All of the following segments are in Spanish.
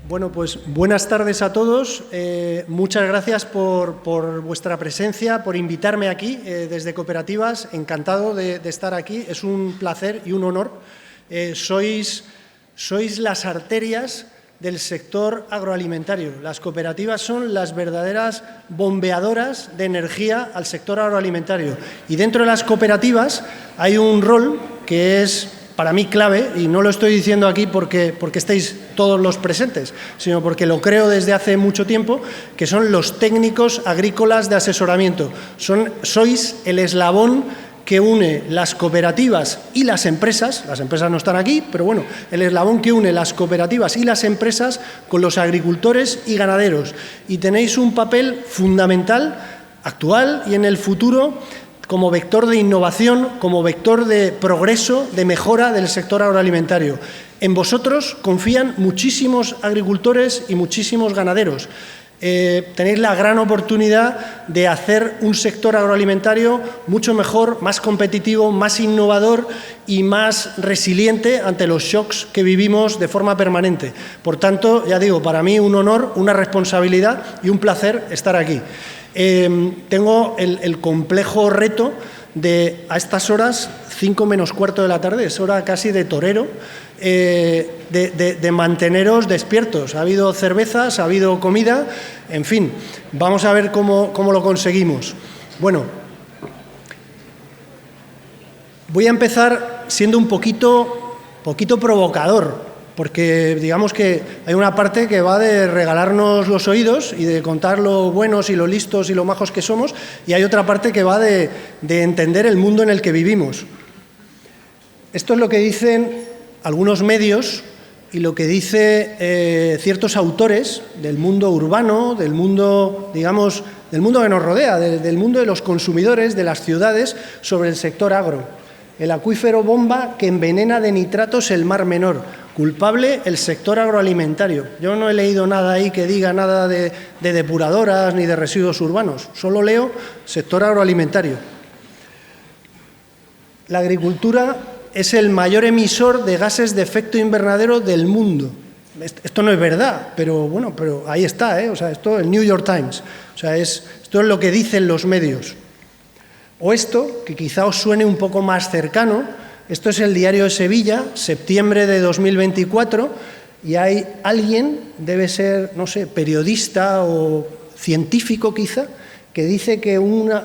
Bueno, pues buenas tardes a todos. Muchas gracias por vuestra presencia, por invitarme aquí desde Cooperativas. Encantado de estar aquí. Es un placer y un honor. Sois las arterias del sector agroalimentario. Las cooperativas son las verdaderas bombeadoras de energía al sector agroalimentario. Y dentro de las cooperativas hay un rol que es para mí clave, y no lo estoy diciendo aquí porque estéis todos los presentes, sino porque lo creo desde hace mucho tiempo, que son los técnicos agrícolas de asesoramiento. Sois el eslabón que une las cooperativas y las empresas no están aquí, pero bueno, el eslabón que une las cooperativas y las empresas con los agricultores y ganaderos. Y tenéis un papel fundamental, actual y en el futuro, como vector de innovación, como vector de progreso, de mejora del sector agroalimentario. En vosotros confían muchísimos agricultores y muchísimos ganaderos. Tenéis la gran oportunidad de hacer un sector agroalimentario mucho mejor, más competitivo, más innovador y más resiliente ante los shocks que vivimos de forma permanente. Por tanto, ya digo, para mí un honor, una responsabilidad y un placer estar aquí. Tengo el complejo reto de, a estas horas, 5 menos cuarto de la tarde, es hora casi de torero, de manteneros despiertos. Ha habido cervezas, ha habido comida, en fin, vamos a ver cómo lo conseguimos. Bueno, voy a empezar siendo un poquito provocador, porque digamos que hay una parte que va de regalarnos los oídos y de contar lo buenos y lo listos y lo majos que somos, y hay otra parte que va de entender el mundo en el que vivimos. Esto es lo que dicen algunos medios y lo que dice ciertos autores del mundo urbano, del mundo, digamos, del mundo que nos rodea, del mundo de los consumidores, de las ciudades, sobre el sector agro. El acuífero bomba que envenena de nitratos el Mar Menor. Culpable el sector agroalimentario. Yo no he leído nada ahí que diga nada de depuradoras ni de residuos urbanos. Solo leo sector agroalimentario. La agricultura es el mayor emisor de gases de efecto invernadero del mundo. Esto no es verdad, pero bueno, pero ahí está, O sea, esto el New York Times. O sea, esto es lo que dicen los medios. O esto, que quizá os suene un poco más cercano, esto es el Diario de Sevilla, septiembre de 2024, y hay alguien, debe ser, no sé, periodista o científico quizá, que dice que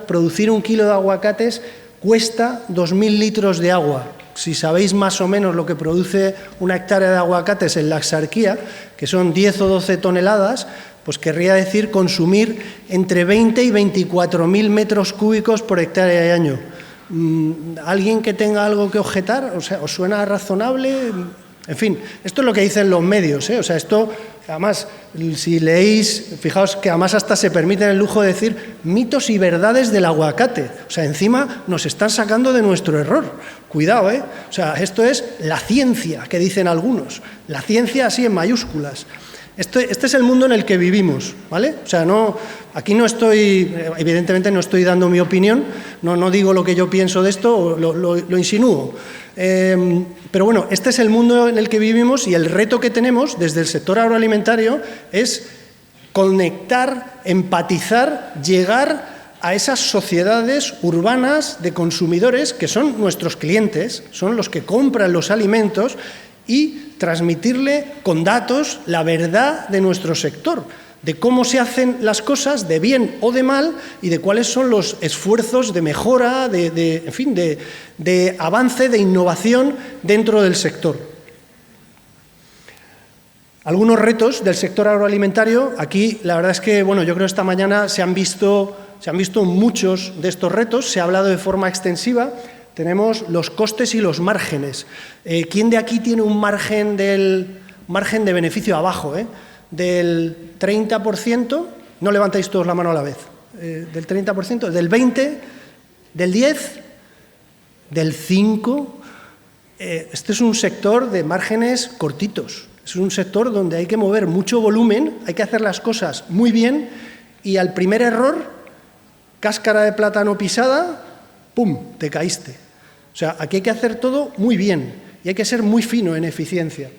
producir 1 kilo de aguacates cuesta 2.000 litros de agua. Si sabéis más o menos lo que produce una hectárea de aguacates en la Axarquía, que son 10 o 12 toneladas, pues querría decir consumir entre 20 y 24.000 metros cúbicos por hectárea y año. ¿Alguien que tenga algo que objetar? O sea, ¿os suena razonable? En fin, esto es lo que dicen los medios, O sea, esto, además, si leéis, fijaos que además hasta se permiten el lujo de decir mitos y verdades del aguacate. O sea, encima nos están sacando de nuestro error. Cuidado, O sea, esto es la ciencia, que dicen algunos. La ciencia así en mayúsculas. Este es el mundo en el que vivimos, ¿vale? O sea, aquí no estoy, evidentemente no estoy dando mi opinión, no digo lo que yo pienso de esto, lo insinúo. Pero bueno, este es el mundo en el que vivimos y el reto que tenemos desde el sector agroalimentario es conectar, empatizar, llegar a esas sociedades urbanas de consumidores que son nuestros clientes, son los que compran los alimentos, y transmitirle con datos la verdad de nuestro sector, de cómo se hacen las cosas, de bien o de mal, y de cuáles son los esfuerzos de mejora, en fin, de avance, de innovación dentro del sector. Algunos retos del sector agroalimentario. Aquí la verdad es que, bueno, yo creo que esta mañana se han visto muchos de estos retos, se ha hablado de forma extensiva. Tenemos los costes y los márgenes. ¿Quién de aquí tiene un margen de beneficio abajo, del 30%? No levantáis todos la mano a la vez. ¿Del 30%? ¿Del 20%? ¿Del 10%? ¿Del 5%? Este es un sector de márgenes cortitos. Es un sector donde hay que mover mucho volumen, hay que hacer las cosas muy bien y al primer error, cáscara de plátano pisada, ¡pum!, te caíste. O sea, aquí hay que hacer todo muy bien y hay que ser muy fino en eficiencia.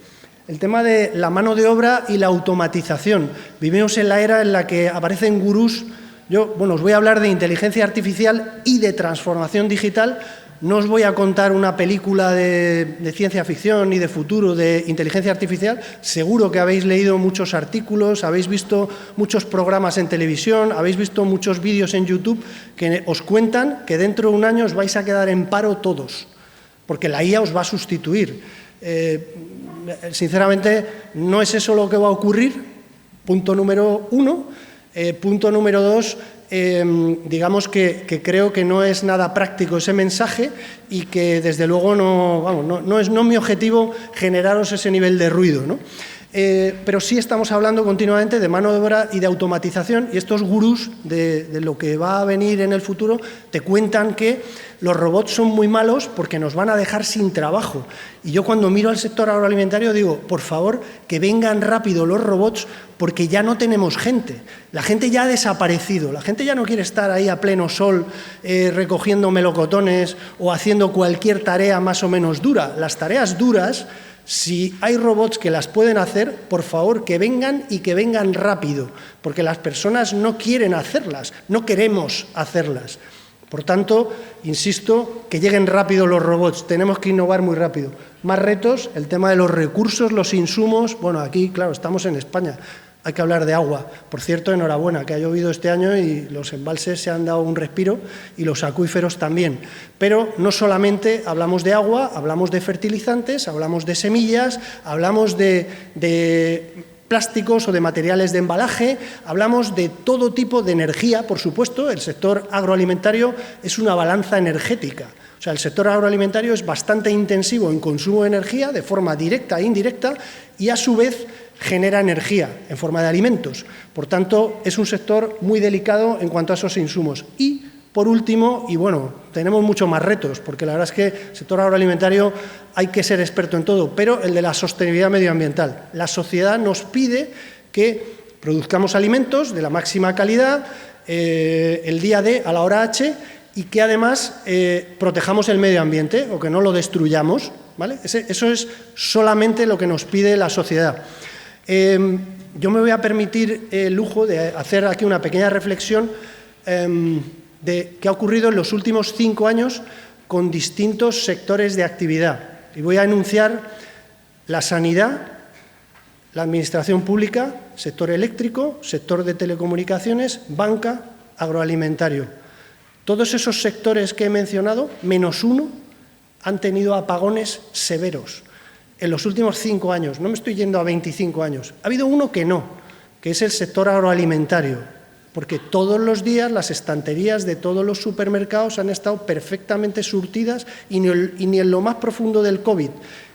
El tema de la mano de obra y la automatización. Vivimos en la era en la que aparecen gurús. Yo, os voy a hablar de inteligencia artificial y de transformación digital. No os voy a contar una película de ciencia ficción ni de futuro de inteligencia artificial. Seguro que habéis leído muchos artículos, habéis visto muchos programas en televisión, habéis visto muchos vídeos en YouTube que os cuentan que dentro de un año os vais a quedar en paro todos, porque la IA os va a sustituir. Sinceramente, no es eso lo que va a ocurrir, punto número 1. Punto número 2, digamos que creo que no es nada práctico ese mensaje y que desde luego no es mi objetivo generaros ese nivel de ruido, ¿no? Pero sí estamos hablando continuamente de mano de obra y de automatización, y estos gurús de lo que va a venir en el futuro te cuentan que los robots son muy malos porque nos van a dejar sin trabajo. Y yo cuando miro al sector agroalimentario digo, por favor, que vengan rápido los robots porque ya no tenemos gente. La gente ya ha desaparecido, la gente ya no quiere estar ahí a pleno sol recogiendo melocotones o haciendo cualquier tarea más o menos dura. Las tareas duras, si hay robots que las pueden hacer, por favor, que vengan y que vengan rápido, porque las personas no quieren hacerlas, no queremos hacerlas. Por tanto, insisto, que lleguen rápido los robots, tenemos que innovar muy rápido. Más retos, el tema de los recursos, los insumos. Bueno, aquí, claro, estamos en España, hay que hablar de agua. Por cierto, enhorabuena, que ha llovido este año y los embalses se han dado un respiro y los acuíferos también. Pero no solamente hablamos de agua, hablamos de fertilizantes, hablamos de semillas, hablamos de plásticos o de materiales de embalaje, hablamos de todo tipo de energía, por supuesto. El sector agroalimentario es una balanza energética. O sea, el sector agroalimentario es bastante intensivo en consumo de energía, de forma directa e indirecta, y a su vez genera energía en forma de alimentos. Por tanto, es un sector muy delicado en cuanto a esos insumos. Y, por último, y bueno, tenemos muchos más retos, porque la verdad es que el sector agroalimentario hay que ser experto en todo, pero el de la sostenibilidad medioambiental. La sociedad nos pide que produzcamos alimentos de la máxima calidad, el día D a la hora H, y que además protejamos el medio ambiente o que no lo destruyamos, ¿vale? Eso es solamente lo que nos pide la sociedad. Yo me voy a permitir el lujo de hacer aquí una pequeña reflexión de qué ha ocurrido en los últimos 5 años con distintos sectores de actividad. Y voy a enunciar la sanidad, la administración pública, sector eléctrico, sector de telecomunicaciones, banca, agroalimentario. Todos esos sectores que he mencionado, menos uno, han tenido apagones severos en los últimos 5 años. No me estoy yendo a 25 años. Ha habido uno que no, que es el sector agroalimentario, porque todos los días las estanterías de todos los supermercados han estado perfectamente surtidas y ni en lo más profundo del COVID,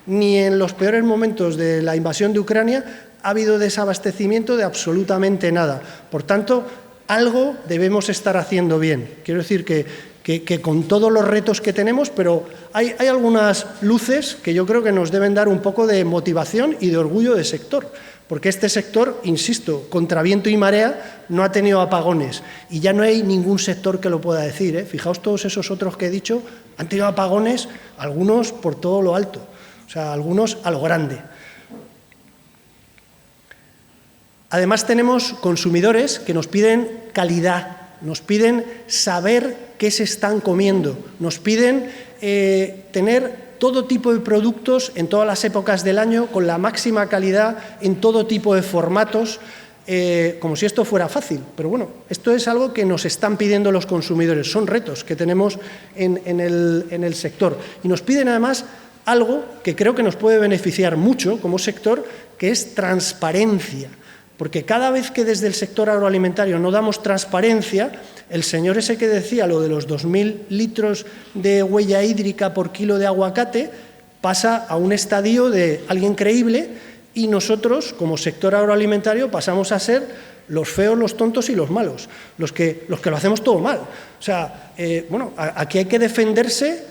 ni en los peores momentos de la invasión de Ucrania ha habido desabastecimiento de absolutamente nada. Por tanto, algo debemos estar haciendo bien. Quiero decir que con todos los retos que tenemos, pero hay algunas luces que yo creo que nos deben dar un poco de motivación y de orgullo de sector, porque este sector, insisto, contra viento y marea, no ha tenido apagones y ya no hay ningún sector que lo pueda decir, ¿eh? Fijaos, todos esos otros que he dicho han tenido apagones, algunos por todo lo alto, o sea, algunos a lo grande. Además, tenemos consumidores que nos piden calidad, nos piden saber qué se están comiendo, nos piden tener todo tipo de productos en todas las épocas del año con la máxima calidad en todo tipo de formatos, como si esto fuera fácil. Pero bueno, esto es algo que nos están pidiendo los consumidores, son retos que tenemos en el sector. Y nos piden además algo que creo que nos puede beneficiar mucho como sector, que es transparencia. Porque cada vez que desde el sector agroalimentario no damos transparencia, el señor ese que decía lo de los 2.000 litros de huella hídrica por kilo de aguacate pasa a un estadio de alguien creíble y nosotros, como sector agroalimentario, pasamos a ser los feos, los tontos y los malos, los que lo hacemos todo mal. O sea, bueno, aquí hay que defenderse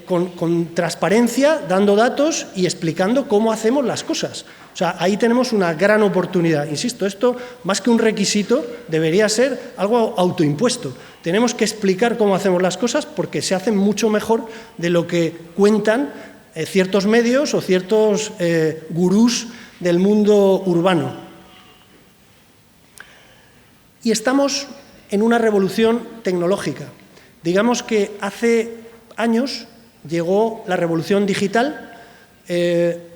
con transparencia, dando datos y explicando cómo hacemos las cosas. O sea, ahí tenemos una gran oportunidad. Insisto, esto, más que un requisito, debería ser algo autoimpuesto. Tenemos que explicar cómo hacemos las cosas porque se hacen mucho mejor de lo que cuentan ciertos medios o ciertos gurús del mundo urbano. Y estamos en una revolución tecnológica. Digamos que hace años llegó la revolución digital,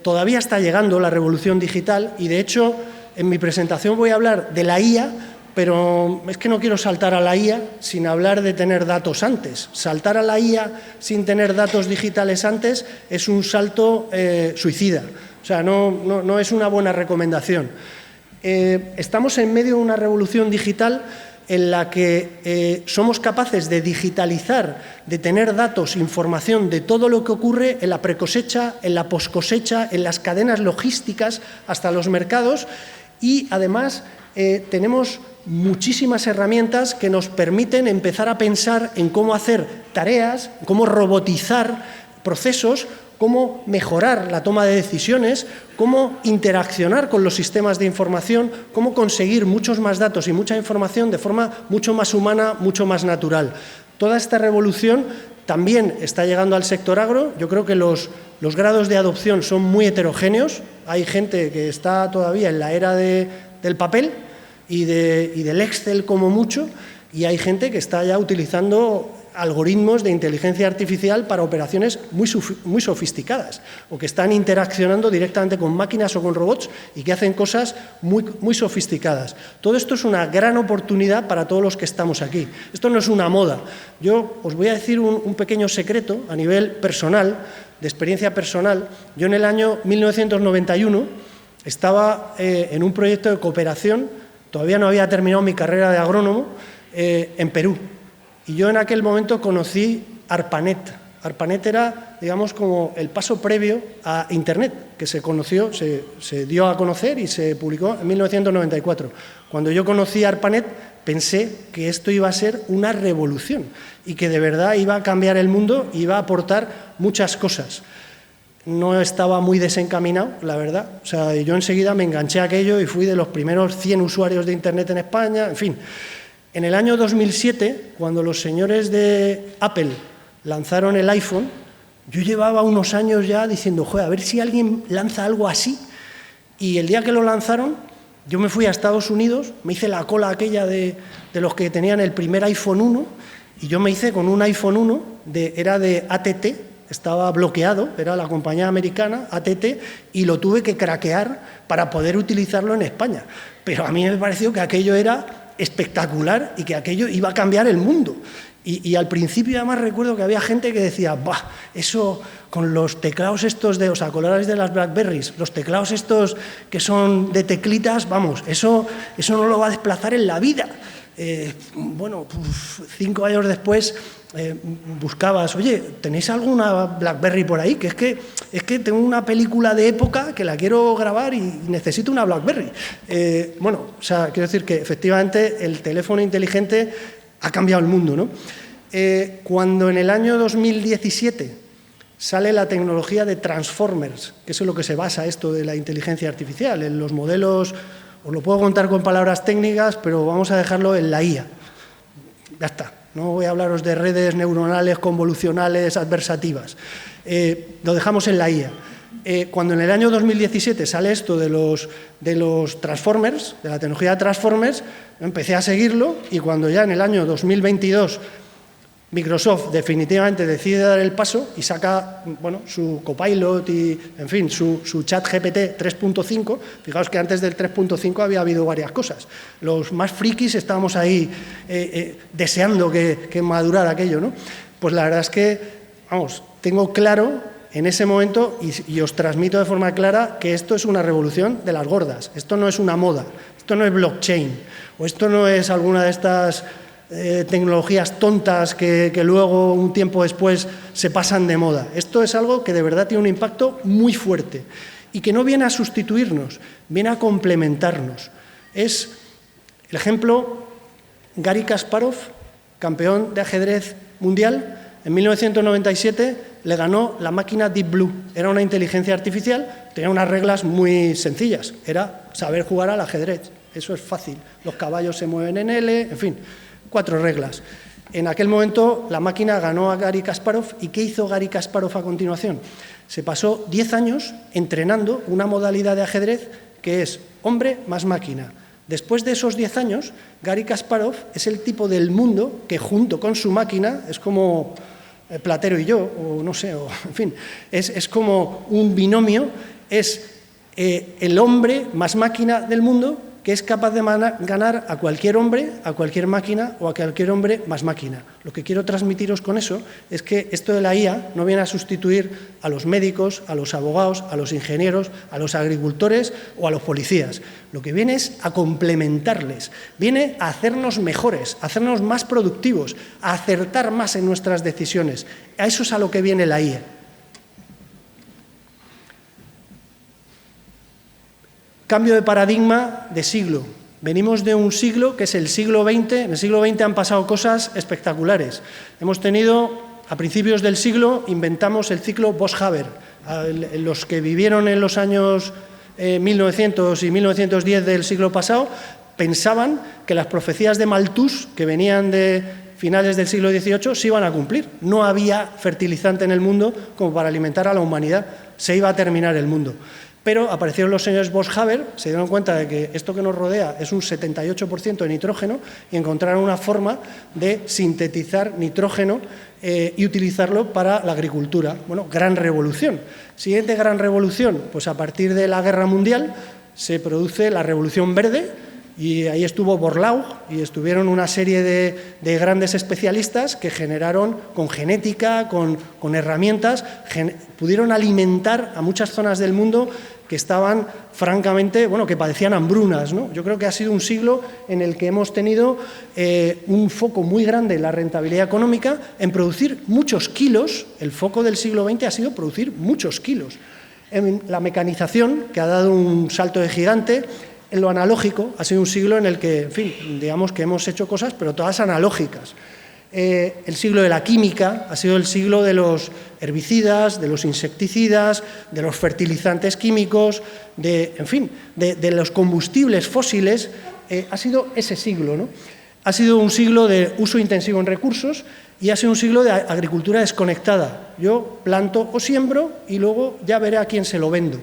todavía está llegando la revolución digital y, de hecho, en mi presentación voy a hablar de la IA, pero es que no quiero saltar a la IA sin hablar de tener datos antes. Saltar a la IA sin tener datos digitales antes es un salto suicida. O sea, no es una buena recomendación. Estamos en medio de una revolución digital en la que somos capaces de digitalizar, de tener datos, información de todo lo que ocurre en la precosecha, en la poscosecha, en las cadenas logísticas hasta los mercados y, además, tenemos muchísimas herramientas que nos permiten empezar a pensar en cómo hacer tareas, cómo robotizar procesos, cómo mejorar la toma de decisiones, cómo interaccionar con los sistemas de información, cómo conseguir muchos más datos y mucha información de forma mucho más humana, mucho más natural. Toda esta revolución también está llegando al sector agro. Yo creo que los grados de adopción son muy heterogéneos. Hay gente que está todavía en la era del papel y del Excel como mucho, y hay gente que está ya utilizando algoritmos de inteligencia artificial para operaciones muy sofisticadas o que están interaccionando directamente con máquinas o con robots y que hacen cosas muy sofisticadas. Todo esto es una gran oportunidad para todos los que estamos aquí. Esto no es una moda. Yo os voy a decir un pequeño secreto a nivel personal, de experiencia personal. Yo en el año 1991 estaba en un proyecto de cooperación. Todavía no había terminado mi carrera de agrónomo en Perú. Y yo en aquel momento conocí ARPANET. ARPANET era, digamos, como el paso previo a Internet, que se dio a conocer y se publicó en 1994. Cuando yo conocí ARPANET, pensé que esto iba a ser una revolución y que de verdad iba a cambiar el mundo y iba a aportar muchas cosas. No estaba muy desencaminado, la verdad. O sea, yo enseguida me enganché a aquello y fui de los primeros 100 usuarios de Internet en España, en fin. En el año 2007, cuando los señores de Apple lanzaron el iPhone, yo llevaba unos años ya diciendo, joder, a ver si alguien lanza algo así. Y el día que lo lanzaron, yo me fui a Estados Unidos, me hice la cola aquella de los que tenían el primer iPhone 1, y yo me hice con un iPhone 1, era de ATT, estaba bloqueado, era la compañía americana, ATT, y lo tuve que craquear para poder utilizarlo en España. Pero a mí me pareció que aquello era espectacular y que aquello iba a cambiar el mundo. Y al principio además recuerdo que había gente que decía, bah, eso con los teclados estos de, o sea, colores de las BlackBerrys, los teclados estos que son de teclitas, vamos, eso no lo va a desplazar en la vida. Bueno, 5 años después buscabas, oye, ¿tenéis alguna BlackBerry por ahí? Que es que tengo una película de época que la quiero grabar y necesito una BlackBerry. Bueno, o sea, quiero decir que efectivamente el teléfono inteligente ha cambiado el mundo, ¿no? Cuando en el año 2017 sale la tecnología de Transformers, que es en lo que se basa esto de la inteligencia artificial, en los modelos. Os lo puedo contar con palabras técnicas, pero vamos a dejarlo en la IA. Ya está. No voy a hablaros de redes neuronales, convolucionales, adversativas. Lo dejamos en la IA. Cuando en el año 2017 sale esto de los Transformers, de la tecnología de Transformers, empecé a seguirlo y cuando ya en el año 2022 Microsoft definitivamente decide dar el paso y saca, bueno, su Copilot y, en fin, su ChatGPT 3.5. Fijaos que antes del 3.5 había habido varias cosas. Los más frikis estábamos ahí deseando que madurara aquello, ¿no? Pues la verdad es que, vamos, tengo claro en ese momento y os transmito de forma clara que esto es una revolución de las gordas. Esto no es una moda, esto no es blockchain o esto no es alguna de estas tecnologías tontas que luego, un tiempo después, se pasan de moda. Esto es algo que de verdad tiene un impacto muy fuerte y que no viene a sustituirnos, viene a complementarnos. Es el ejemplo Garry Kasparov, campeón de ajedrez mundial, en 1997 le ganó la máquina Deep Blue. Era una inteligencia artificial, tenía unas reglas muy sencillas, era saber jugar al ajedrez. Eso es fácil, los caballos se mueven en L, en fin, 4 reglas. En aquel momento la máquina ganó a Garry Kasparov. ¿Y qué hizo Garry Kasparov a continuación? Se pasó 10 años entrenando una modalidad de ajedrez que es hombre más máquina. Después de esos 10 años, Garry Kasparov es el tipo del mundo que junto con su máquina, es como Platero y yo, o no sé, o, en fin, es como un binomio, es el hombre más máquina del mundo que es capaz de ganar a cualquier hombre, a cualquier máquina o a cualquier hombre más máquina. Lo que quiero transmitiros con eso es que esto de la IA no viene a sustituir a los médicos, a los abogados, a los ingenieros, a los agricultores o a los policías. Lo que viene es a complementarles, viene a hacernos mejores, a hacernos más productivos, a acertar más en nuestras decisiones. A eso es a lo que viene la IA. Cambio de paradigma de siglo. Venimos de un siglo que es el siglo XX. En el siglo XX han pasado cosas espectaculares. Hemos tenido, a principios del siglo, inventamos el ciclo Bosch-Haber. Los que vivieron en los años 1900 y 1910 del siglo pasado pensaban que las profecías de Malthus, que venían de finales del siglo XVIII, se iban a cumplir. No había fertilizante en el mundo como para alimentar a la humanidad. Se iba a terminar el mundo. Pero aparecieron los señores Bosch-Haber, se dieron cuenta de que esto que nos rodea es un 78% de nitrógeno y encontraron una forma de sintetizar nitrógeno y utilizarlo para la agricultura. Bueno, gran revolución. Siguiente gran revolución, pues a partir de la Guerra Mundial se produce la Revolución Verde y ahí estuvo Borlaug y estuvieron una serie de grandes especialistas que generaron con genética, con herramientas, pudieron alimentar a muchas zonas del mundo que estaban, francamente, bueno, que padecían hambrunas, ¿no? Yo creo que ha sido un siglo en el que hemos tenido un foco muy grande en la rentabilidad económica, en producir muchos kilos. El foco del siglo XX ha sido producir muchos kilos. En la mecanización, que ha dado un salto de gigante. En lo analógico, ha sido un siglo en el que, en fin, digamos que hemos hecho cosas, pero todas analógicas. El siglo de la química ha sido el siglo de los herbicidas, de los insecticidas, de los fertilizantes químicos, en fin, de los combustibles fósiles. Ha sido ese siglo, ¿no? Ha sido un siglo de uso intensivo en recursos y ha sido un siglo de agricultura desconectada. Yo planto o siembro y luego ya veré a quién se lo vendo.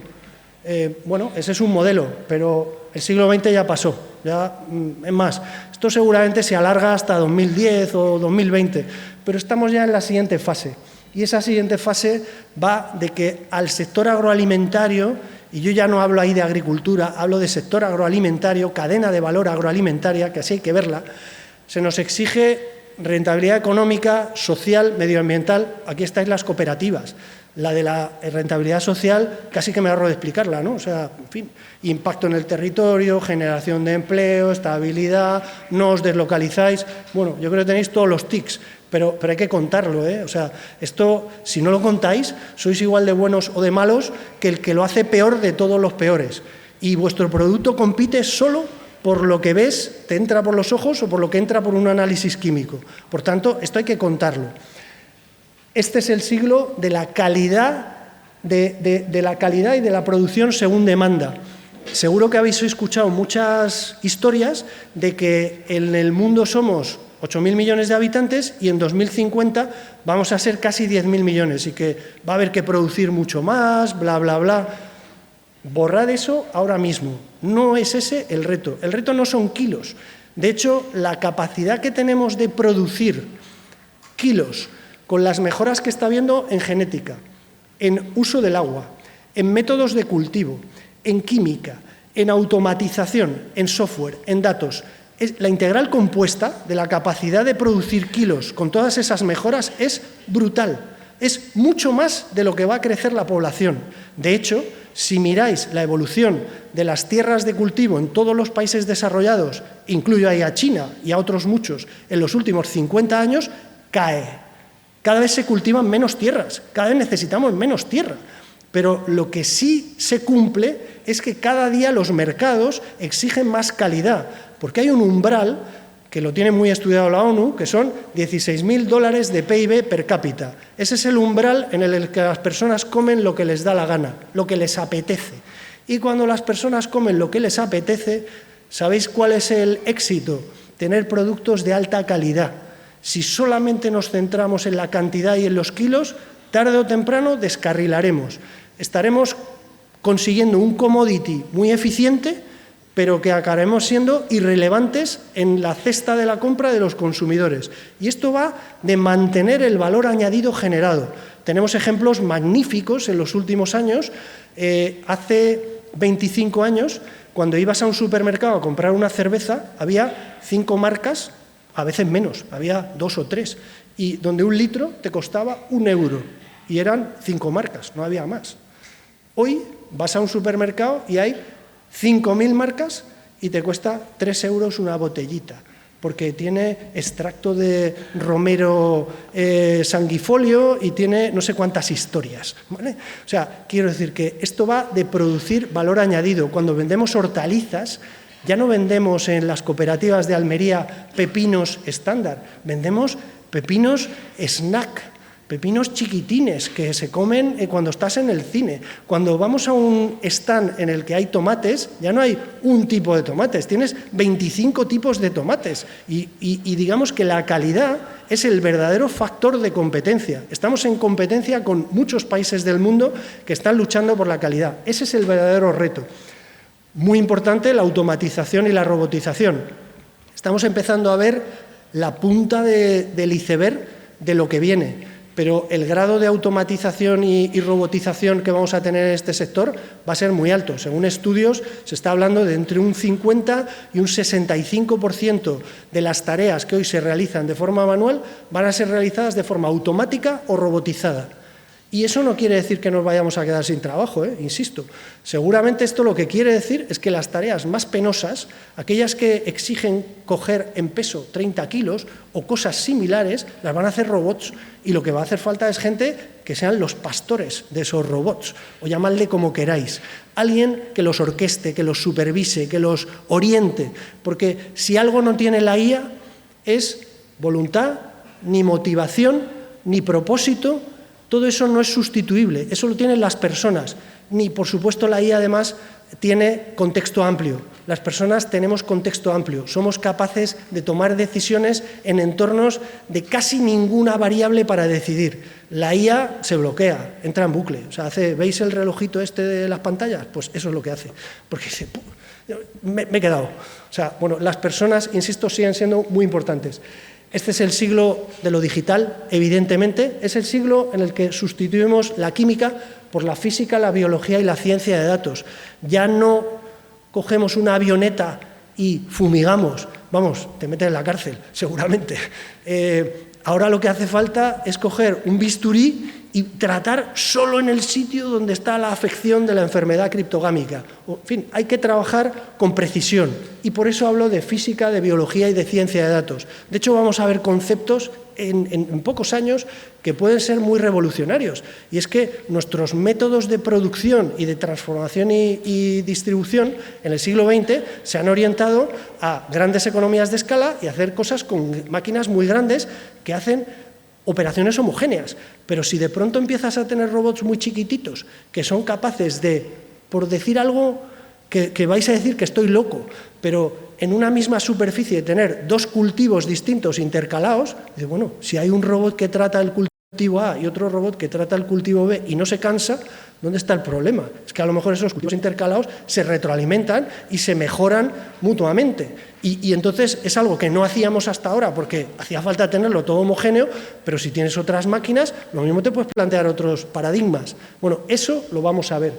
Bueno, ese es un modelo, pero el siglo XX ya pasó. Es más, esto seguramente se alarga hasta 2010 o 2020, pero estamos ya en la siguiente fase. Y esa siguiente fase va de que al sector agroalimentario, y yo ya no hablo ahí de agricultura, hablo de sector agroalimentario, cadena de valor agroalimentaria, que así hay que verla, se nos exige rentabilidad económica, social, medioambiental. Aquí estáis las cooperativas. La de la rentabilidad social casi que me ahorro de explicarla, ¿no? O sea, en fin, impacto en el territorio, generación de empleo, estabilidad, no os deslocalizáis. Bueno, yo creo que tenéis todos los tics, pero hay que contarlo, ¿eh? O sea, esto, si no lo contáis, sois igual de buenos o de malos que el que lo hace peor de todos los peores. Y vuestro producto compite solo por lo que ves, te entra por los ojos o por lo que entra por un análisis químico. Por tanto, esto hay que contarlo. Este es el siglo de la calidad, de la calidad y de la producción según demanda. Seguro que habéis escuchado muchas historias de que en el mundo somos 8.000 millones de habitantes y en 2050 vamos a ser casi 10.000 millones y que va a haber que producir mucho más, bla, bla, bla. Borrad eso ahora mismo. No es ese el reto. El reto no son kilos. De hecho, la capacidad que tenemos de producir kilos con las mejoras que está habiendo en genética, en uso del agua, en métodos de cultivo, en química, en automatización, en software, en datos. La integral compuesta de la capacidad de producir kilos con todas esas mejoras es brutal. Es mucho más de lo que va a crecer la población. De hecho, si miráis la evolución de las tierras de cultivo en todos los países desarrollados, incluyo ahí a China y a otros muchos, en los últimos 50 años, cae. Cada vez se cultivan menos tierras, cada vez necesitamos menos tierra. Pero lo que sí se cumple es que cada día los mercados exigen más calidad, porque hay un umbral, que lo tiene muy estudiado la ONU, que son $16.000 de PIB per cápita. Ese es el umbral en el que las personas comen lo que les da la gana, lo que les apetece. Y cuando las personas comen lo que les apetece, ¿sabéis cuál es el éxito? Tener productos de alta calidad. Si solamente nos centramos en la cantidad y en los kilos, tarde o temprano descarrilaremos. Estaremos consiguiendo un commodity muy eficiente, pero que acabaremos siendo irrelevantes en la cesta de la compra de los consumidores. Y esto va de mantener el valor añadido generado. Tenemos ejemplos magníficos en los últimos años. Hace 25 años, cuando ibas a un supermercado a comprar una cerveza, había 5 marcas, a veces menos, había 2 o 3, y donde un litro te costaba 1 euro, y eran 5 marcas, no había más. Hoy vas a un supermercado y hay 5.000 marcas y te cuesta 3 euros una botellita, porque tiene extracto de romero sanguifolio y tiene no sé cuántas historias, ¿vale? O sea, quiero decir que esto va de producir valor añadido. Cuando vendemos hortalizas, ya no vendemos en las cooperativas de Almería pepinos estándar, vendemos pepinos snack, pepinos chiquitines que se comen cuando estás en el cine. Cuando vamos a un stand en el que hay tomates, ya no hay un tipo de tomates, tienes 25 tipos de tomates y digamos que la calidad es el verdadero factor de competencia. Estamos en competencia con muchos países del mundo que están luchando por la calidad. Ese es el verdadero reto. Muy importante la automatización y la robotización. Estamos empezando a ver la punta del iceberg de lo que viene. Pero el grado de automatización y robotización que vamos a tener en este sector va a ser muy alto. Según estudios, se está hablando de entre un 50 y un 65% de las tareas que hoy se realizan de forma manual van a ser realizadas de forma automática o robotizada. Y eso no quiere decir que nos vayamos a quedar sin trabajo, insisto. Seguramente esto lo que quiere decir es que las tareas más penosas, aquellas que exigen coger en peso 30 kilos o cosas similares, las van a hacer robots, y lo que va a hacer falta es gente que sean los pastores de esos robots, o llamadle como queráis. Alguien que los orqueste, que los supervise, que los oriente, porque si algo no tiene la IA es voluntad, ni motivación, ni propósito. Todo eso no es sustituible, eso lo tienen las personas. Ni, por supuesto, la IA, además, tiene contexto amplio. Las personas tenemos contexto amplio. Somos capaces de tomar decisiones en entornos de casi ninguna variable para decidir. La IA se bloquea, entra en bucle. O sea, ¿veis el relojito este de las pantallas? Pues eso es lo que hace. Porque me he quedado. O sea, bueno, las personas, insisto, siguen siendo muy importantes. Este es el siglo de lo digital, evidentemente. Es el siglo en el que sustituimos la química por la física, la biología y la ciencia de datos. Ya no cogemos una avioneta y fumigamos. Vamos, te meten en la cárcel, seguramente. Ahora lo que hace falta es coger un bisturí y tratar solo en el sitio donde está la afección de la enfermedad criptogámica. En fin, hay que trabajar con precisión, y por eso hablo de física, de biología y de ciencia de datos. De hecho, vamos a ver conceptos en pocos años que pueden ser muy revolucionarios, y es que nuestros métodos de producción y de transformación y distribución en el siglo XX se han orientado a grandes economías de escala y a hacer cosas con máquinas muy grandes que hacen operaciones homogéneas. Pero si de pronto empiezas a tener robots muy chiquititos que son capaces de, por decir algo que vais a decir que estoy loco, pero en una misma superficie tener 2 cultivos distintos intercalados, bueno, si hay un robot que trata el cultivo A y otro robot que trata el cultivo B y no se cansa, ¿dónde está el problema? Es que a lo mejor esos cultivos intercalados se retroalimentan y se mejoran mutuamente. Y entonces es algo que no hacíamos hasta ahora porque hacía falta tenerlo todo homogéneo, pero si tienes otras máquinas, lo mismo te puedes plantear otros paradigmas. Bueno, eso lo vamos a ver.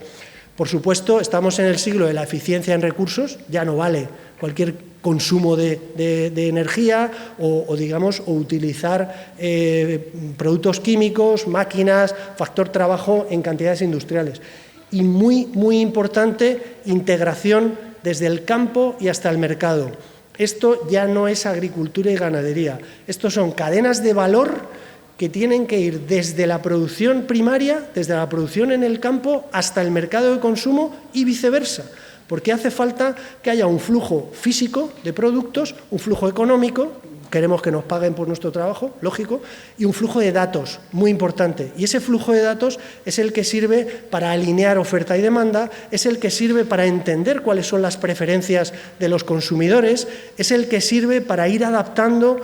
Por supuesto, estamos en el siglo de la eficiencia en recursos, ya no vale cualquier consumo de energía o utilizar productos químicos, máquinas, factor trabajo en cantidades industriales. Y muy, muy importante, integración desde el campo y hasta el mercado. Esto ya no es agricultura y ganadería, esto son cadenas de valor que tienen que ir desde la producción primaria, desde la producción en el campo, hasta el mercado de consumo y viceversa, porque hace falta que haya un flujo físico de productos, un flujo económico, queremos que nos paguen por nuestro trabajo, lógico, y un flujo de datos, muy importante. Y ese flujo de datos es el que sirve para alinear oferta y demanda, es el que sirve para entender cuáles son las preferencias de los consumidores, es el que sirve para ir adaptando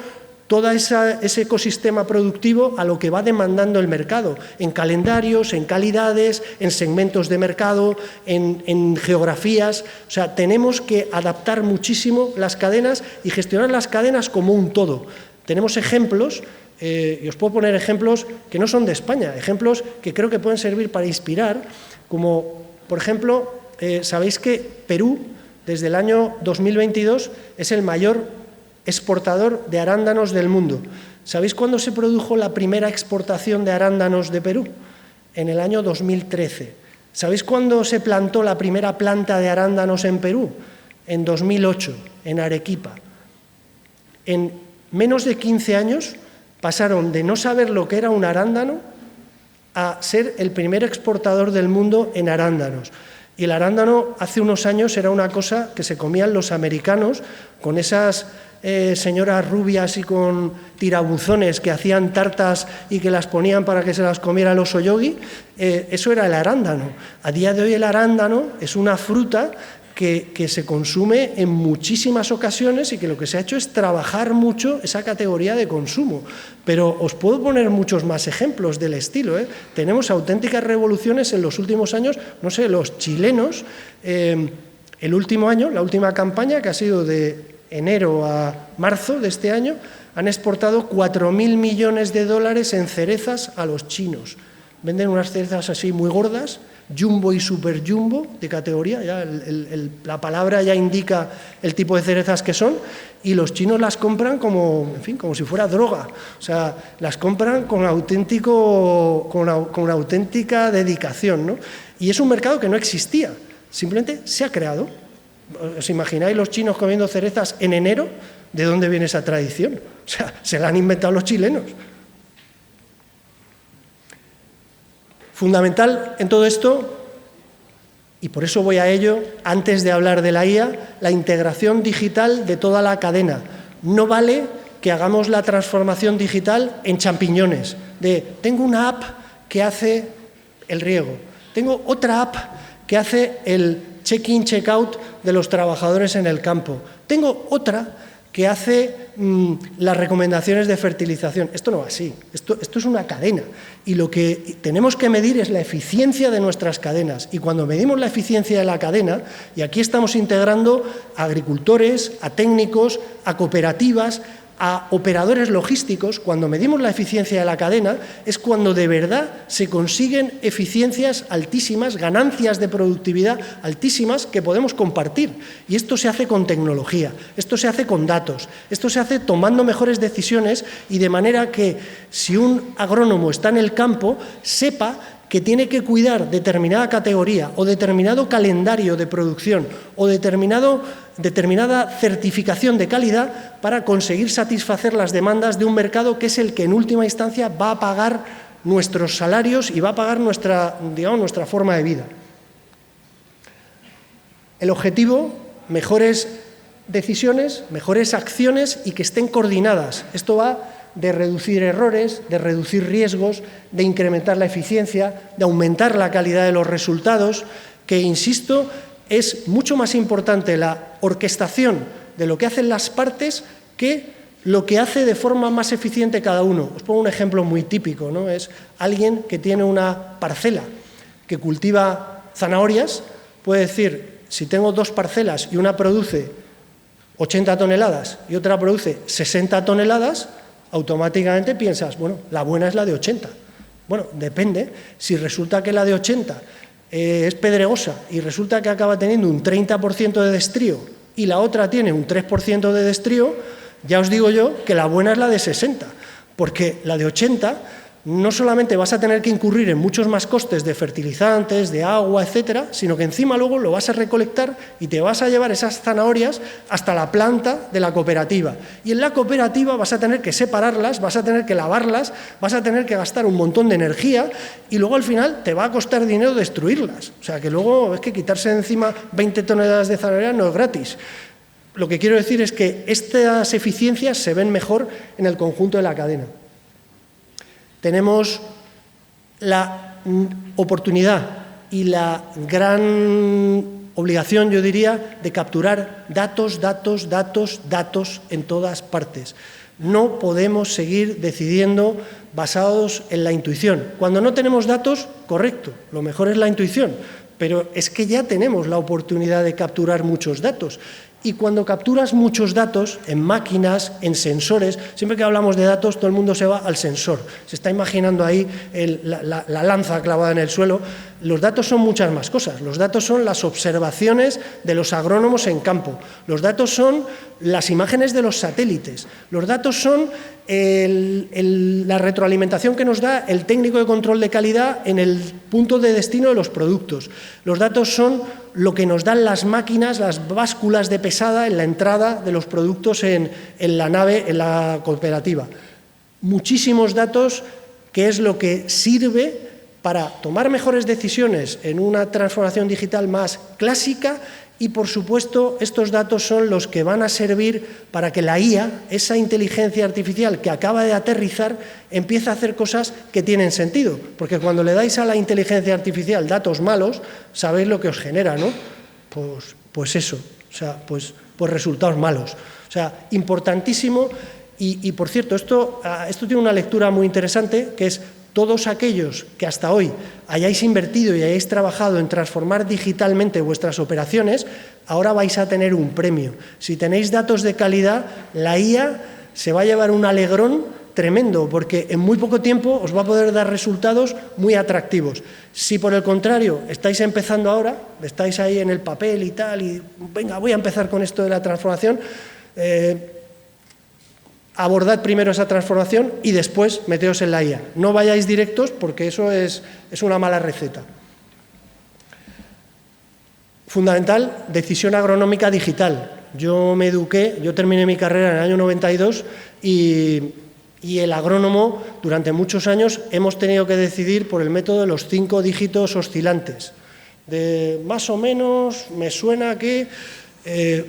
todo ese ecosistema productivo a lo que va demandando el mercado, en calendarios, en calidades, en segmentos de mercado, en geografías. O sea, tenemos que adaptar muchísimo las cadenas y gestionar las cadenas como un todo. Tenemos ejemplos, y os puedo poner ejemplos que no son de España, ejemplos que creo que pueden servir para inspirar, como, por ejemplo, sabéis que Perú, desde el año 2022, es el mayor exportador de arándanos del mundo. ¿Sabéis cuándo se produjo la primera exportación de arándanos de Perú? En el año 2013. ¿Sabéis cuándo se plantó la primera planta de arándanos en Perú? En 2008, en Arequipa. En menos de 15 años pasaron de no saber lo que era un arándano a ser el primer exportador del mundo en arándanos. Y el arándano hace unos años era una cosa que se comían los americanos con esas señoras rubias y con tirabuzones que hacían tartas y que las ponían para que se las comiera el oso yogi. Eso era el arándano. A día de hoy el arándano es una fruta que se consume en muchísimas ocasiones y que lo que se ha hecho es trabajar mucho esa categoría de consumo. Pero os puedo poner muchos más ejemplos del estilo, ¿eh? Tenemos auténticas revoluciones en los últimos años. No sé, los chilenos, el último año, la última campaña, que ha sido de enero a marzo de este año, han exportado 4.000 millones de dólares en cerezas a los chinos. Venden unas cerezas así muy gordas, jumbo y super jumbo de categoría, ya la palabra ya indica el tipo de cerezas que son, y los chinos las compran como, en fin, como si fuera droga. O sea, las compran con auténtica dedicación, ¿no? Y es un mercado que no existía, simplemente se ha creado. ¿Os imagináis los chinos comiendo cerezas en enero? ¿De dónde viene esa tradición? O sea, se la han inventado los chilenos. Fundamental en todo esto, y por eso voy a ello, antes de hablar de la IA, la integración digital de toda la cadena. No vale que hagamos la transformación digital en champiñones, de tengo una app que hace el riego, tengo otra app que hace el check-in, check-out de los trabajadores en el campo, tengo otra que hace las recomendaciones de fertilización. Esto no va así, esto es una cadena, y lo que tenemos que medir es la eficiencia de nuestras cadenas, y cuando medimos la eficiencia de la cadena, y aquí estamos integrando a agricultores, a técnicos, a cooperativas, a operadores logísticos, cuando medimos la eficiencia de la cadena, es cuando de verdad se consiguen eficiencias altísimas, ganancias de productividad altísimas que podemos compartir. Y esto se hace con tecnología, esto se hace con datos, esto se hace tomando mejores decisiones, y de manera que si un agrónomo está en el campo, sepa que tiene que cuidar determinada categoría o determinado calendario de producción o determinada certificación de calidad para conseguir satisfacer las demandas de un mercado que es el que en última instancia va a pagar nuestros salarios y va a pagar nuestra forma de vida. El objetivo, mejores decisiones, mejores acciones y que estén coordinadas. Esto va de reducir errores, de reducir riesgos, de incrementar la eficiencia, de aumentar la calidad de los resultados, que, insisto, es mucho más importante la orquestación de lo que hacen las partes que lo que hace de forma más eficiente cada uno. Os pongo un ejemplo muy típico, ¿no? Es alguien que tiene una parcela que cultiva zanahorias, puede decir, si tengo dos parcelas y una produce 80 toneladas y otra produce 60 toneladas, automáticamente piensas, bueno, la buena es la de 80. Bueno, depende. Si resulta que la de 80 es pedregosa y resulta que acaba teniendo un 30% de destrío y la otra tiene un 3% de destrío, ya os digo yo que la buena es la de 60, porque la de 80 no solamente vas a tener que incurrir en muchos más costes de fertilizantes, de agua, etcétera, sino que encima luego lo vas a recolectar y te vas a llevar esas zanahorias hasta la planta de la cooperativa. Y en la cooperativa vas a tener que separarlas, vas a tener que lavarlas, vas a tener que gastar un montón de energía y luego al final te va a costar dinero destruirlas. O sea que luego es que quitarse de encima 20 toneladas de zanahoria no es gratis. Lo que quiero decir es que estas eficiencias se ven mejor en el conjunto de la cadena. Tenemos la oportunidad y la gran obligación, yo diría, de capturar datos en todas partes. No podemos seguir decidiendo basados en la intuición. Cuando no tenemos datos, correcto, lo mejor es la intuición, pero es que ya tenemos la oportunidad de capturar muchos datos. Y cuando capturas muchos datos en máquinas, en sensores, siempre que hablamos de datos todo el mundo se va al sensor. Se está imaginando ahí la lanza clavada en el suelo. Los datos son muchas más cosas. Los datos son las observaciones de los agrónomos en campo. Los datos son las imágenes de los satélites. Los datos son la retroalimentación que nos da el técnico de control de calidad en el punto de destino de los productos. Los datos son lo que nos dan las máquinas, las básculas de pesada en la entrada de los productos en la nave, en la cooperativa. Muchísimos datos, que es lo que sirve para tomar mejores decisiones en una transformación digital más clásica y, por supuesto, estos datos son los que van a servir para que la IA, esa inteligencia artificial que acaba de aterrizar, empiece a hacer cosas que tienen sentido. Porque cuando le dais a la inteligencia artificial datos malos, sabéis lo que os genera, ¿no? Pues eso, o sea, pues resultados malos. O sea, importantísimo. Y por cierto, esto tiene una lectura muy interesante, que es todos aquellos que hasta hoy hayáis invertido y hayáis trabajado en transformar digitalmente vuestras operaciones, ahora vais a tener un premio. Si tenéis datos de calidad, la IA se va a llevar un alegrón tremendo, porque en muy poco tiempo os va a poder dar resultados muy atractivos. Si por el contrario estáis empezando ahora, estáis ahí en el papel y tal, y venga, voy a empezar con esto de la transformación, abordad primero esa transformación y después meteos en la IA. No vayáis directos porque eso es una mala receta. Fundamental, decisión agronómica digital. Yo me eduqué, yo terminé mi carrera en el año 92 y el agrónomo durante muchos años hemos tenido que decidir por el método de los 5 dígitos oscilantes. De más o menos, me suena que,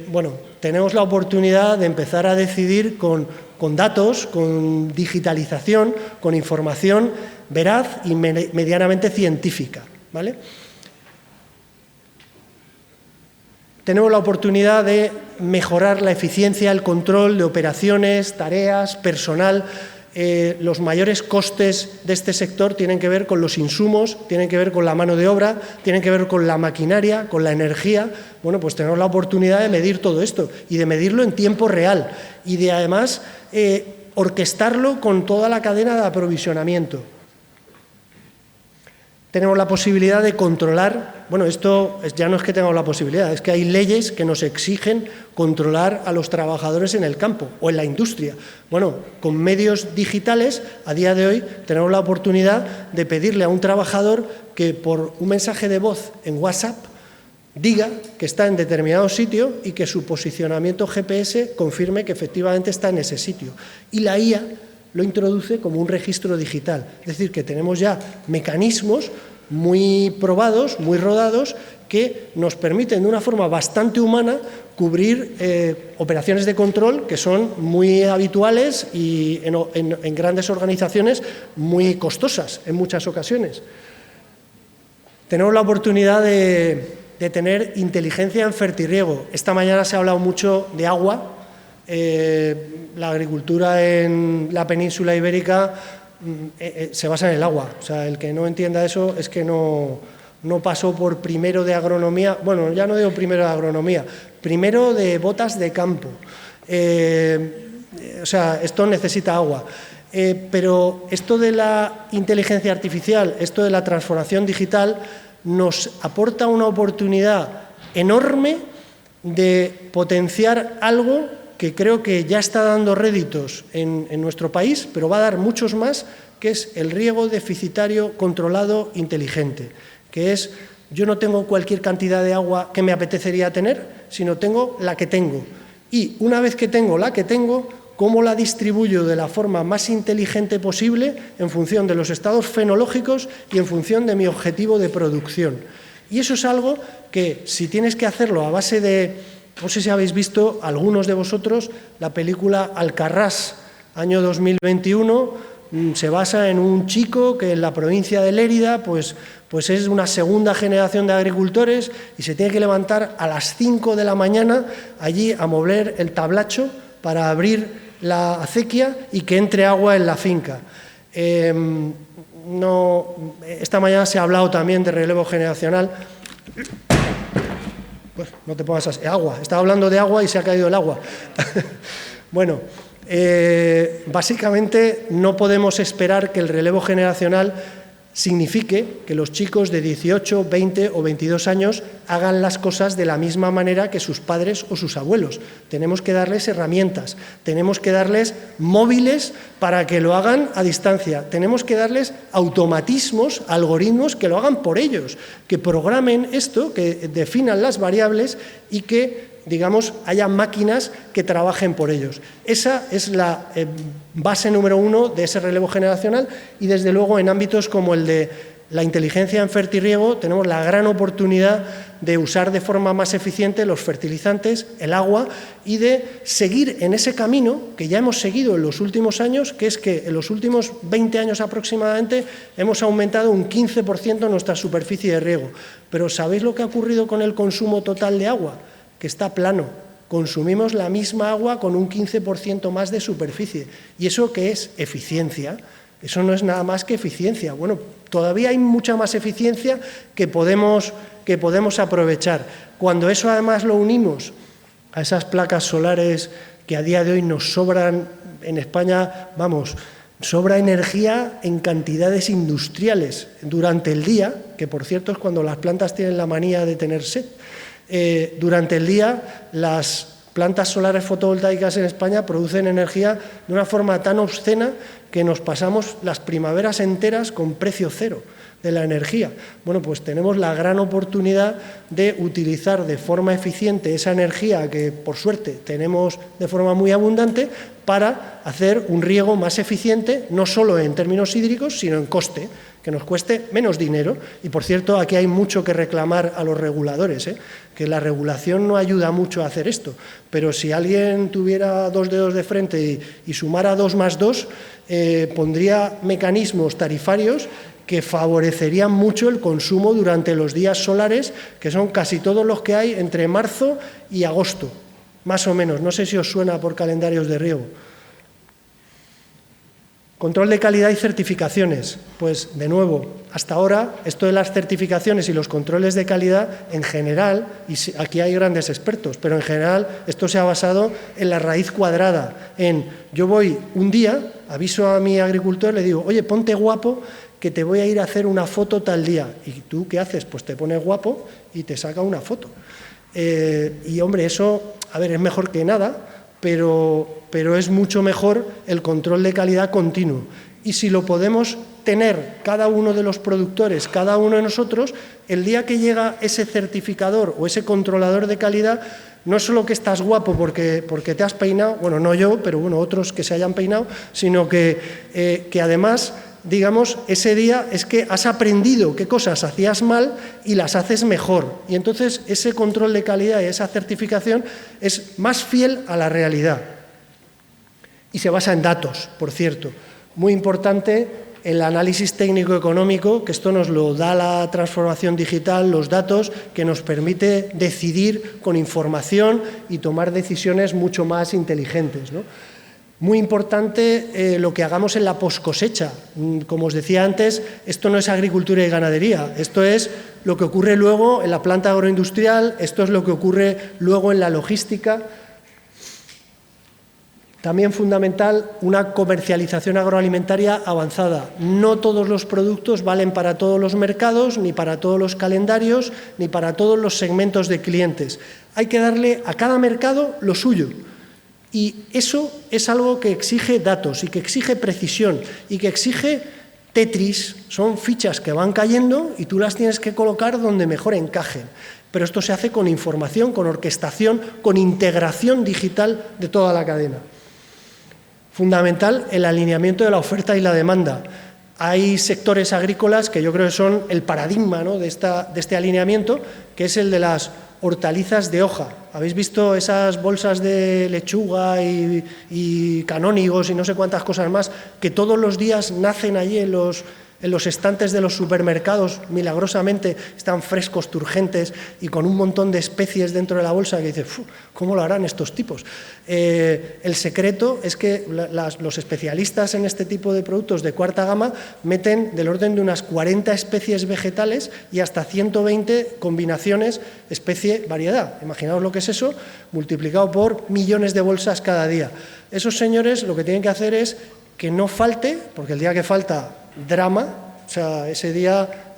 bueno, tenemos la oportunidad de empezar a decidir con datos, con digitalización, con información veraz y medianamente científica, ¿vale? Tenemos la oportunidad de mejorar la eficiencia, el control de operaciones, tareas, personal. Los mayores costes de este sector tienen que ver con los insumos, tienen que ver con la mano de obra, tienen que ver con la maquinaria, con la energía. Bueno, pues tenemos la oportunidad de medir todo esto y de medirlo en tiempo real y de además orquestarlo con toda la cadena de aprovisionamiento. Tenemos la posibilidad de controlar, bueno, esto ya no es que tengamos la posibilidad, es que hay leyes que nos exigen controlar a los trabajadores en el campo o en la industria. Bueno, con medios digitales, a día de hoy, tenemos la oportunidad de pedirle a un trabajador que por un mensaje de voz en WhatsApp diga que está en determinado sitio y que su posicionamiento GPS confirme que efectivamente está en ese sitio. Y la IA lo introduce como un registro digital. Es decir, que tenemos ya mecanismos muy probados, muy rodados, que nos permiten de una forma bastante humana cubrir operaciones de control que son muy habituales y en grandes organizaciones muy costosas en muchas ocasiones. Tenemos la oportunidad de tener inteligencia en fertirriego. Esta mañana se ha hablado mucho de agua. La agricultura en la península ibérica se basa en el agua. O sea, el que no entienda eso es que no pasó por primero de agronomía. Bueno, ya no digo primero de agronomía, primero de botas de campo. O sea, esto necesita agua. Pero esto de la inteligencia artificial, esto de la transformación digital, nos aporta una oportunidad enorme de potenciar algo que creo que ya está dando réditos en nuestro país, pero va a dar muchos más, que es el riego deficitario controlado inteligente, que es, yo no tengo cualquier cantidad de agua que me apetecería tener, sino tengo la que tengo. Y una vez que tengo la que tengo, ¿cómo la distribuyo de la forma más inteligente posible en función de los estados fenológicos y en función de mi objetivo de producción? Y eso es algo que, si tienes que hacerlo a base de... No sé si habéis visto, algunos de vosotros, la película Alcarrás, año 2021, se basa en un chico que en la provincia de Lérida pues es una segunda generación de agricultores y se tiene que levantar a las 5 de la mañana allí a mover el tablacho para abrir la acequia y que entre agua en la finca. Esta mañana se ha hablado también de relevo generacional. Pues no te pongas así. Agua. Estaba hablando de agua y se ha caído el agua. Bueno, básicamente no podemos esperar que el relevo generacional signifique que los chicos de 18, 20 o 22 años hagan las cosas de la misma manera que sus padres o sus abuelos. Tenemos que darles herramientas, tenemos que darles móviles para que lo hagan a distancia, tenemos que darles automatismos, algoritmos que lo hagan por ellos, que programen esto, que definan las variables y que, digamos, haya máquinas que trabajen por ellos. Esa es la base número 1 de ese relevo generacional y, desde luego, en ámbitos como el de la inteligencia en fertirriego tenemos la gran oportunidad de usar de forma más eficiente los fertilizantes, el agua y de seguir en ese camino que ya hemos seguido en los últimos años, que es que en los últimos 20 años aproximadamente hemos aumentado un 15% nuestra superficie de riego. Pero ¿sabéis lo que ha ocurrido con el consumo total de agua? Que está plano. Consumimos la misma agua con un 15% más de superficie. ¿Y eso qué es? Eficiencia. Eso no es nada más que eficiencia. Bueno, todavía hay mucha más eficiencia que podemos aprovechar. Cuando eso además lo unimos a esas placas solares que a día de hoy nos sobran en España, sobra energía en cantidades industriales durante el día, que por cierto es cuando las plantas tienen la manía de tener sed. Durante el día las plantas solares fotovoltaicas en España producen energía de una forma tan obscena que nos pasamos las primaveras enteras con precio cero de la energía. Bueno, pues tenemos la gran oportunidad de utilizar de forma eficiente esa energía que, por suerte, tenemos de forma muy abundante para hacer un riego más eficiente, no solo en términos hídricos, sino en coste, que nos cueste menos dinero. Y, por cierto, aquí hay mucho que reclamar a los reguladores, que la regulación no ayuda mucho a hacer esto, pero si alguien tuviera dos dedos de frente y sumara 2 más 2, pondría mecanismos tarifarios que favorecerían mucho el consumo durante los días solares, que son casi todos los que hay entre marzo y agosto, más o menos. No sé si os suena por calendarios de riego. Control de calidad y certificaciones. Pues, de nuevo, hasta ahora, esto de las certificaciones y los controles de calidad, en general, y aquí hay grandes expertos, pero en general esto se ha basado en la raíz cuadrada, en yo voy un día, aviso a mi agricultor, le digo, oye, ponte guapo, que te voy a ir a hacer una foto tal día. ¿Y tú qué haces? Pues te pones guapo y te saca una foto. Y, hombre, eso, a ver, es mejor que nada, pero es mucho mejor el control de calidad continuo. Y si lo podemos tener cada uno de los productores, cada uno de nosotros, el día que llega ese certificador o ese controlador de calidad, no es solo que estás guapo porque te has peinado, bueno, no yo, pero bueno, otros que se hayan peinado, sino que además, digamos, ese día es que has aprendido qué cosas hacías mal y las haces mejor. Y entonces ese control de calidad y esa certificación es más fiel a la realidad. Y se basa en datos, por cierto. Muy importante el análisis técnico-económico, que esto nos lo da la transformación digital, los datos, que nos permite decidir con información y tomar decisiones mucho más inteligentes, ¿no? Muy importante lo que hagamos en la poscosecha. Como os decía antes, esto no es agricultura y ganadería, esto es lo que ocurre luego en la planta agroindustrial, esto es lo que ocurre luego en la logística. También fundamental, una comercialización agroalimentaria avanzada. No todos los productos valen para todos los mercados, ni para todos los calendarios, ni para todos los segmentos de clientes. Hay que darle a cada mercado lo suyo. Y eso es algo que exige datos y que exige precisión y que exige Tetris. Son fichas que van cayendo y tú las tienes que colocar donde mejor encajen. Pero esto se hace con información, con orquestación, con integración digital de toda la cadena. Fundamental el alineamiento de la oferta y la demanda. Hay sectores agrícolas que yo creo que son el paradigma, ¿no?, de este alineamiento, que es el de las hortalizas de hoja. ¿Habéis visto esas bolsas de lechuga y canónigos y no sé cuántas cosas más que todos los días nacen allí en En los estantes de los supermercados, milagrosamente, están frescos, turgentes y con un montón de especies dentro de la bolsa que dices, ¿cómo lo harán estos tipos? El secreto es que los especialistas en este tipo de productos de cuarta gama meten del orden de unas 40 especies vegetales y hasta 120 combinaciones especie-variedad. Imaginaos lo que es eso, multiplicado por millones de bolsas cada día. Esos señores lo que tienen que hacer es que no falte, porque el día que falta, drama, o sea, ese día,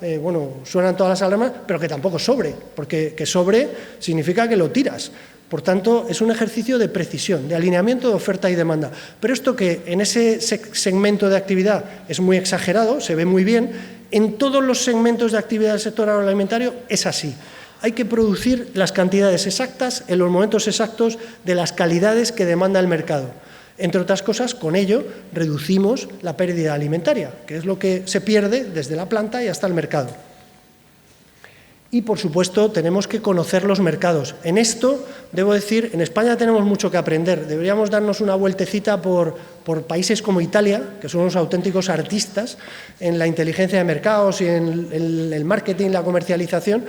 suenan todas las alarmas, pero que tampoco sobre, porque que sobre significa que lo tiras. Por tanto, es un ejercicio de precisión, de alineamiento de oferta y demanda. Pero esto que en ese segmento de actividad es muy exagerado, se ve muy bien, en todos los segmentos de actividad del sector agroalimentario es así. Hay que producir las cantidades exactas, en los momentos exactos, de las calidades que demanda el mercado. Entre otras cosas, con ello reducimos la pérdida alimentaria, que es lo que se pierde desde la planta y hasta el mercado. Y, por supuesto, tenemos que conocer los mercados. En esto, debo decir, en España tenemos mucho que aprender. Deberíamos darnos una vueltecita por países como Italia, que son unos auténticos artistas en la inteligencia de mercados y en el marketing, la comercialización.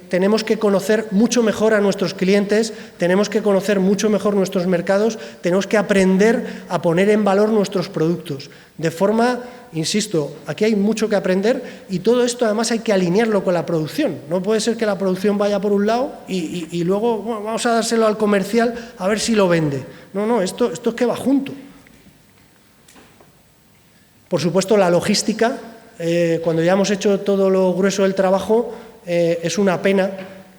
Tenemos que conocer mucho mejor a nuestros clientes, tenemos que conocer mucho mejor nuestros mercados, tenemos que aprender a poner en valor nuestros productos. De forma, insisto, aquí hay mucho que aprender y todo esto además hay que alinearlo con la producción. No puede ser que la producción vaya por un lado y luego vamos a dárselo al comercial a ver si lo vende. No, esto es que va junto. Por supuesto, la logística, cuando ya hemos hecho todo lo grueso del trabajo, es una pena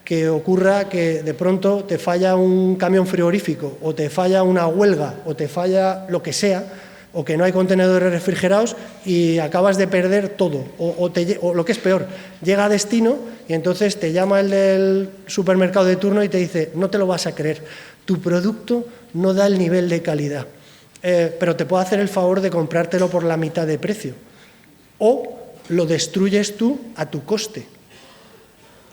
que ocurra que de pronto te falla un camión frigorífico o te falla una huelga o te falla lo que sea o que no hay contenedores refrigerados y acabas de perder todo o lo que es peor, llega a destino y entonces te llama el del supermercado de turno y te dice no te lo vas a creer, tu producto no da el nivel de calidad, pero te puedo hacer el favor de comprártelo por la mitad de precio o lo destruyes tú a tu coste.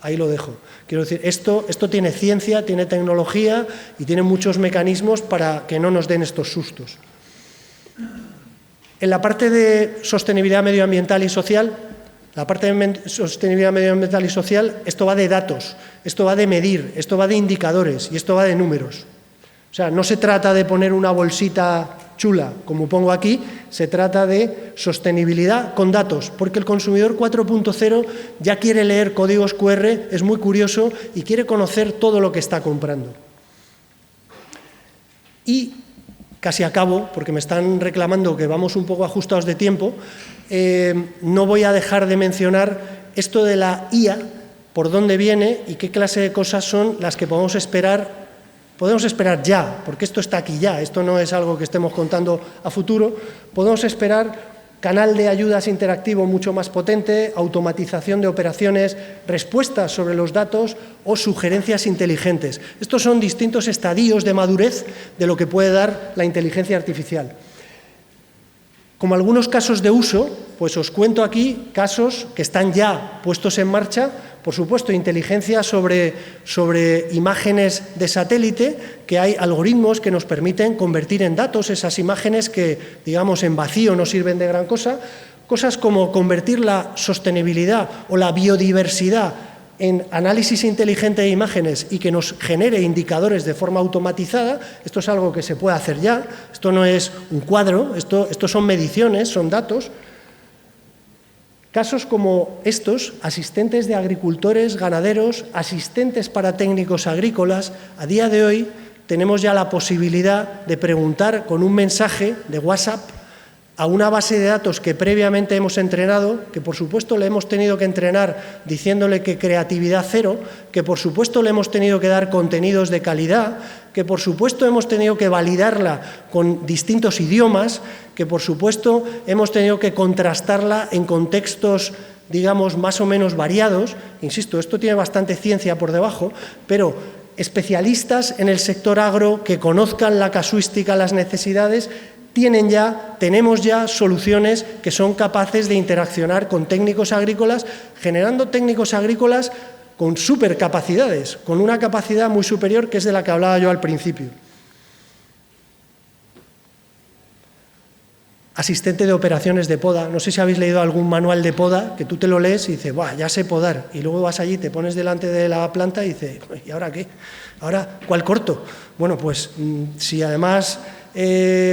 Ahí lo dejo. Quiero decir, esto tiene ciencia, tiene tecnología y tiene muchos mecanismos para que no nos den estos sustos. En la parte de sostenibilidad medioambiental y social, esto va de datos, esto va de medir, esto va de indicadores y esto va de números. O sea, no se trata de poner una bolsita chula, como pongo aquí, se trata de sostenibilidad con datos, porque el consumidor 4.0 ya quiere leer códigos QR, es muy curioso y quiere conocer todo lo que está comprando. Y casi acabo, porque me están reclamando que vamos un poco ajustados de tiempo, no voy a dejar de mencionar esto de la IA, por dónde viene y qué clase de cosas son las que podemos esperar ya, porque esto está aquí ya, esto no es algo que estemos contando a futuro, podemos esperar canal de ayudas interactivo mucho más potente, automatización de operaciones, respuestas sobre los datos o sugerencias inteligentes. Estos son distintos estadios de madurez de lo que puede dar la inteligencia artificial. Como algunos casos de uso, pues os cuento aquí casos que están ya puestos en marcha. Por supuesto, inteligencia sobre imágenes de satélite, que hay algoritmos que nos permiten convertir en datos esas imágenes que, digamos, en vacío no sirven de gran cosa. Cosas como convertir la sostenibilidad o la biodiversidad en análisis inteligente de imágenes y que nos genere indicadores de forma automatizada. Esto es algo que se puede hacer ya. Esto no es un cuadro, esto son mediciones, son datos. Casos como estos, asistentes de agricultores, ganaderos, asistentes para técnicos agrícolas, a día de hoy tenemos ya la posibilidad de preguntar con un mensaje de WhatsApp a una base de datos que previamente hemos entrenado, que por supuesto le hemos tenido que entrenar diciéndole que creatividad cero, que por supuesto le hemos tenido que dar contenidos de calidad, que por supuesto hemos tenido que validarla con distintos idiomas, que por supuesto hemos tenido que contrastarla en contextos, digamos, más o menos variados. Insisto, esto tiene bastante ciencia por debajo, pero especialistas en el sector agro que conozcan la casuística, las necesidades, tenemos ya soluciones que son capaces de interaccionar con técnicos agrícolas, generando técnicos agrícolas con supercapacidades, con una capacidad muy superior que es de la que hablaba yo al principio. asistente de operaciones de poda. No sé si habéis leído algún manual de poda, que tú te lo lees y dices, ¡buah, ya sé podar! Y luego vas allí, te pones delante de la planta y dices, ¿y ahora qué? ¿Ahora cuál corto? Bueno, pues si además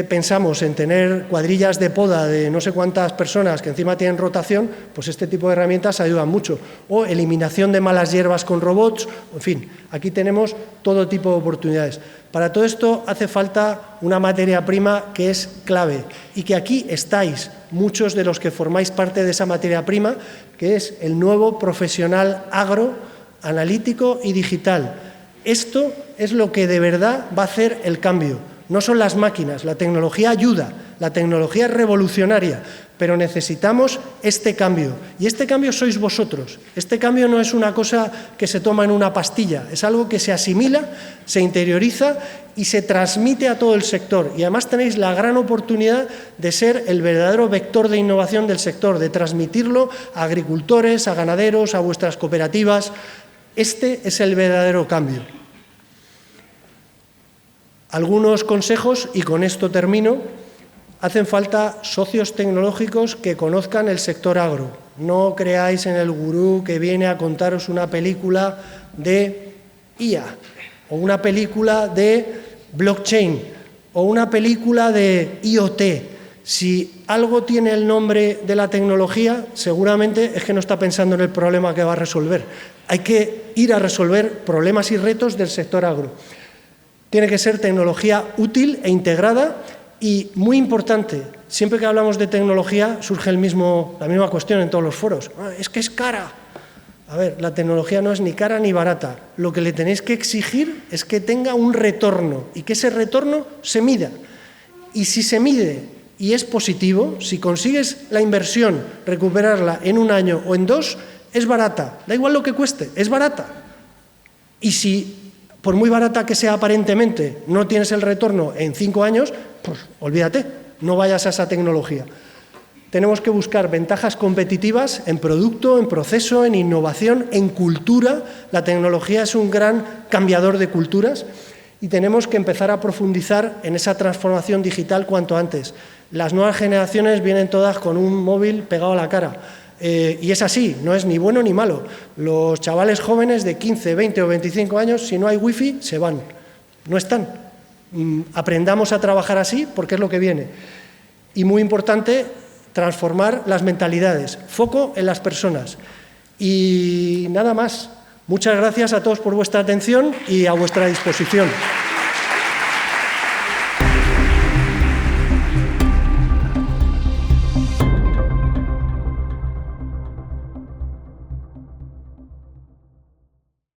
pensamos en tener cuadrillas de poda de no sé cuántas personas que encima tienen rotación, pues este tipo de herramientas ayudan mucho. O eliminación de malas hierbas con robots, en fin, aquí tenemos todo tipo de oportunidades. Para todo esto hace falta una materia prima que es clave y que aquí estáis, muchos de los que formáis parte de esa materia prima, que es el nuevo profesional agro, analítico y digital. Esto es lo que de verdad va a hacer el cambio. No son las máquinas, la tecnología ayuda, la tecnología es revolucionaria, pero necesitamos este cambio. Y este cambio sois vosotros. Este cambio no es una cosa que se toma en una pastilla, es algo que se asimila, se interioriza y se transmite a todo el sector. Y además tenéis la gran oportunidad de ser el verdadero vector de innovación del sector, de transmitirlo a agricultores, a ganaderos, a vuestras cooperativas. Este es el verdadero cambio. Algunos consejos, y con esto termino. Hacen falta socios tecnológicos que conozcan el sector agro. No creáis en el gurú que viene a contaros una película de IA, o una película de blockchain, o una película de IoT. Si algo tiene el nombre de la tecnología, seguramente es que no está pensando en el problema que va a resolver. Hay que ir a resolver problemas y retos del sector agro. Tiene que ser tecnología útil e integrada y, muy importante, siempre que hablamos de tecnología surge la misma cuestión en todos los foros. Es que es cara. A ver, la tecnología no es ni cara ni barata. Lo que le tenéis que exigir es que tenga un retorno y que ese retorno se mida. Y si se mide y es positivo, si consigues la inversión, recuperarla en 1 año o en 2, es barata. Da igual lo que cueste, es barata. Y si por muy barata que sea aparentemente, no tienes el retorno en 5 años, pues olvídate, no vayas a esa tecnología. Tenemos que buscar ventajas competitivas en producto, en proceso, en innovación, en cultura. La tecnología es un gran cambiador de culturas y tenemos que empezar a profundizar en esa transformación digital cuanto antes. Las nuevas generaciones vienen todas con un móvil pegado a la cara. Y es así, no es ni bueno ni malo. Los chavales jóvenes de 15, 20 o 25 años, si no hay wifi, se van. No están. Aprendamos a trabajar así porque es lo que viene. Y muy importante, transformar las mentalidades. Foco en las personas. Y nada más. Muchas gracias a todos por vuestra atención y a vuestra disposición.